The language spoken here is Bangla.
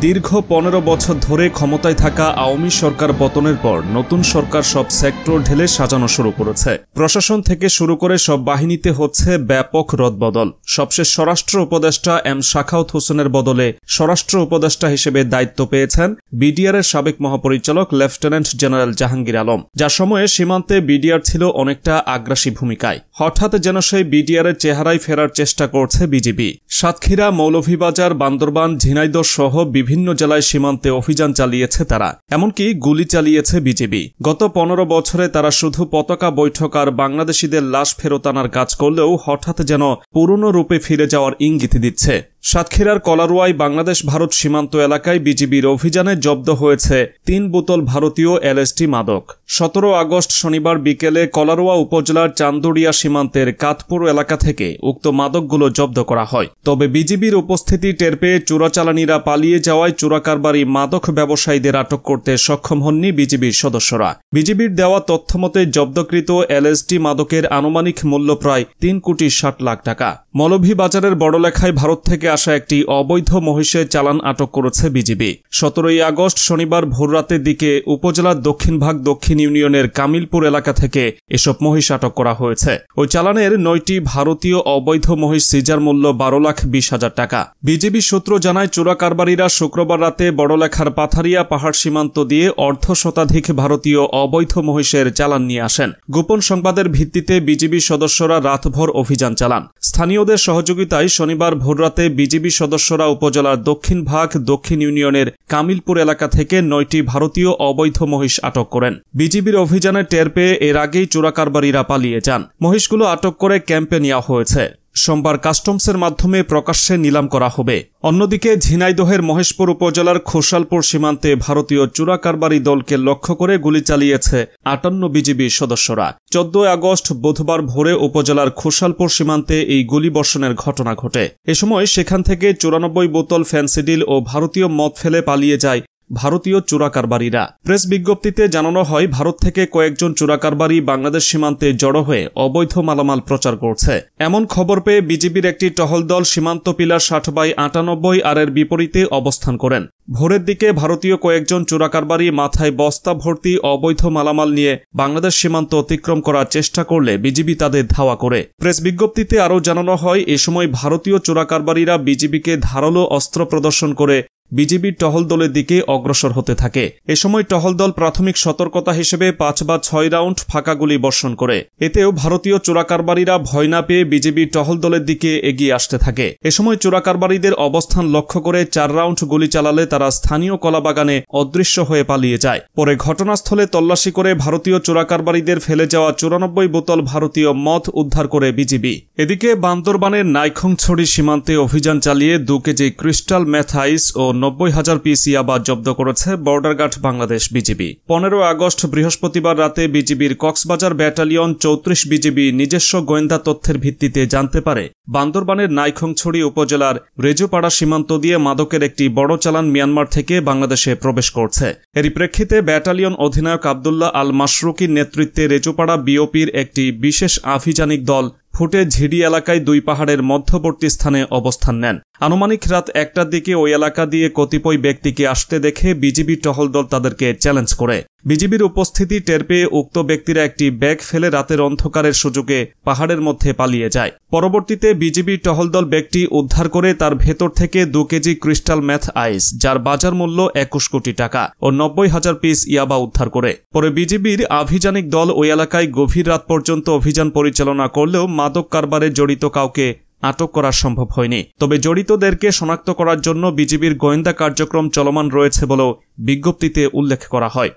দীর্ঘ ১৫ বছর ধরে ক্ষমতায় থাকা আওয়ামী সরকার পতনের পর নতুন সরকার সব সেক্টর ঢেলে সাজানো শুরু করেছে। প্রশাসন থেকে শুরু করে সব বাহিনীতে হচ্ছে ব্যাপক রদবদল। সবশেষ স্বরাষ্ট্র উপদেষ্টা এম শাখাওয়াত হোসেনের বদলে স্বরাষ্ট্র উপদেষ্টা হিসেবে দায়িত্ব পেয়েছেন বিডিআরের সাবেক মহাপরিচালক লেফটেন্যান্ট জেনারেল জাহাঙ্গীর আলম, যার সময়ে সীমান্তে বিডিআর ছিল অনেকটা আগ্রাসী ভূমিকায়। হঠাৎ যেন সেই বিডিআরের চেহারায় ফেরার চেষ্টা করছে বিজিবি। সাতক্ষীরা, মৌলভীবাজার, বান্দরবান, ঝিনাইদহ সহ বিভিন্ন জেলায় সীমান্তে অভিযান চালিয়েছে তারা, এমনকি গুলি চালিয়েছে বিজিবি। গত ১৫ বছরে তারা শুধু পতাকা বৈঠক আর বাংলাদেশিদের লাশ ফেরত আনার কাজ করলেও হঠাৎ যেন পুরনো রূপে ফিরে যাওয়ার ইঙ্গিত দিচ্ছে। সাতক্ষীরার কলারোয়ায় বাংলাদেশ ভারত সীমান্ত এলাকায় বিজিবির অভিযানে জব্দ হয়েছে ৩ বোতল ভারতীয় এলএসডি মাদক। ১৭ আগস্ট শনিবার বিকেলে কলারোয়া উপজেলার চান্দুরিয়া সীমান্তের কাতপুর এলাকা থেকে উক্ত মাদকগুলো জব্দ করা হয়। তবে বিজিবির উপস্থিতি টের পেয়ে চোরাচালানিরা পালিয়ে যাওয়ায় চোরাকারবারি মাদক ব্যবসায়ীদের আটক করতে সক্ষম হননি বিজিবির সদস্যরা। বিজিবির দেওয়া তথ্যমতে জব্দকৃত এলএসডি মাদকের আনুমানিক মূল্য প্রায় ৩,৬০,০০,০০০ টাকা। মৌলভীবাজারের বড়লেখায় ভারত থেকে আসা একটি অবৈধ মহিষের চালান আটক করেছে বিজিবি। ১৭ আগস্ট শনিবার ভোররাতের দিকে উপজেলার দক্ষিণভাগ দক্ষিণ ইউনিয়নের কামিলপুর এলাকা থেকে এসব মহিষ আটক করা হয়েছে। ওই চালানের ৯টি ভারতীয় অবৈধ মহিষ সিজার মূল্য ১২,২০,০০০ টাকা। বিজিবি সূত্র জানায়, চোরাকারবারীরা শুক্রবার রাতে বড়লেখার পাথারিয়া পাহাড় সীমান্ত দিয়ে অর্ধশতাধিক ভারতীয় অবৈধ মহিষের চালান নিয়ে আসেন। গোপন সংবাদের ভিত্তিতে বিজিবি সদস্যরা রাতভর অভিযান চালান। স্থানীয়দের সহযোগিতায় শনিবার ভোররাতে বিজিবি সদস্যরা উপজেলার দক্ষিণ ভাগ দক্ষিণ ইউনিয়নের কামিলপুর এলাকা থেকে ৯টি ভারতীয় অবৈধ মহিষ আটক করেন। বিজিবির অভিযানে টের পেয়ে এর আগেই চোরাকারবারীরা পালিয়ে যান। মহিষগুলো আটক করে ক্যাম্পে নেওয়া হয়েছে। সোমবার কাস্টমসের মাধ্যমে প্রকাশ্যে নিলাম করা হবে। অন্যদিকে ঝিনাইদহের মহেশপুর উপজেলার খোসালপুর সীমান্তে ভারতীয় চোরাকারবারি দলকে লক্ষ্য করে গুলি চালিয়েছে ৫৮ বিজিবি সদস্যরা। ১৪ আগস্ট বুধবার ভোরে উপজেলার খোসালপুর সীমান্তে এই গুলিবর্ষণের ঘটনা ঘটে। এ সময় সেখান থেকে ৯৪ বোতল ফেন্সিডিল ও ভারতীয় মদ ফেলে পালিয়ে যায় ভারতীয় চোরাকারবারীরা। প্রেস বিজ্ঞপ্তিতে জানানো হয়, ভারত থেকে কয়েকজন চোরাকারবারী বাংলাদেশ সীমান্তে জড়ো হয়ে অবৈধ মালামাল প্রচার করছে। এমন খবর পেয়ে বিজিবির একটি টহল দল সীমান্ত পিলার ৬০/৯৮ আর এর বিপরীতে অবস্থান করেন। ভোরের দিকে ভারতীয় কয়েকজন চোরাকারবারী মাথায় বস্তা ভর্তি অবৈধ মালামাল নিয়ে বাংলাদেশ সীমান্ত অতিক্রম করার চেষ্টা করলে বিজিবি তাদের ধাওয়া করে। প্রেস বিজ্ঞপ্তিতে আরও জানানো হয়, এ সময় ভারতীয় চোরাকারবারীরা বিজিবিকে ধারালো অস্ত্র প্রদর্শন করে বিজিবির টহল দলের দিকে অগ্রসর হতে থাকে। এ সময় টহল দল প্রাথমিক সতর্কতা হিসেবে ৫ বা ৬ রাউন্ড ফাঁকা গুলি বর্ষণ করে। এতেও ভারতীয় চোরাকারবারীরা ভয় না পেয়ে বিজিবির টহল দলের দিকে এগিয়ে আসতে থাকে। এ সময় চোরাকারবারীদের অবস্থান লক্ষ্য করে ৪ রাউন্ড গুলি চালালে তারা স্থানীয় কলাবাগানে অদৃশ্য হয়ে পালিয়ে যায়। পরে ঘটনাস্থলে তল্লাশি করে ভারতীয় চোরাকারবারীদের ফেলে যাওয়া ৯৪ বোতল ভারতীয় মদ উদ্ধার করে বিজিবি। এদিকে বান্দরবানের নাইখংছড়ি সীমান্তে অভিযান চালিয়ে ২ কেজি ক্রিস্টাল মেথ আইস ও ৯০,০০০ পিস ইয়াবা জব্দ করেছে border guard Bangladesh BGB. ১৫ August বৃহস্পতিবার রাতে বিজিবির কক্সবাজার ব্যাটালিয়ন ৩৪ বিজিবি নিজস্ব গোয়েন্দা তথ্যের ভিত্তিতে জানতে পারে, বান্দরবানের নাইখংছড়ি উপজেলার রেজুপাড়া সীমান্ত দিয়ে মাদকের একটি বড় চালান মিয়ানমার থেকে বাংলাদেশে প্রবেশ করছে। এরই প্রেক্ষিতে ব্যাটালিয়ন অধিনায়ক আবদুল্লাহ আল মাশরুকির নেতৃত্বে রেজুপাড়া বিওপির একটি বিশেষ আভিযানিক দল ফুটে ঝিডি এলাকায় ২ পাহাড়ের মধ্যবর্তী স্থানে অবস্থান নেন। আনুমানিক রাত ১টার দিকে ওই এলাকা দিয়ে কতিপয় ব্যক্তিকে আসতে দেখে বিজিবি টহল দল তাদেরকে চ্যালেঞ্জ করে। বিজিবির উপস্থিতি টের পেয়ে উক্ত ব্যক্তিরা একটি ব্যাগ ফেলে রাতের অন্ধকারের সুযোগে পাহাড়ের মধ্যে পালিয়ে যায়। পরবর্তীতে বিজিবি টহল দল ব্যক্তি উদ্ধার করে তার ভেতর থেকে ২ কেজি ক্রিস্টাল মেথ আইস, যার বাজার মূল্য ২১ কোটি টাকা ও ৯০,০০০ পিস ইয়াবা উদ্ধার করে। পরে বিজিবির আভিযানিক দল ওই এলাকায় গভীর রাত পর্যন্ত অভিযান পরিচালনা করলেও মাদক কারবারে জড়িত কাউকে আটক করা সম্ভব হয়নি। তবে জড়িতদেরকে শনাক্ত করার জন্য বিজিবির গোয়েন্দা কার্যক্রম চলমান রয়েছে বলেও বিজ্ঞপ্তিতে উল্লেখ করা হয়।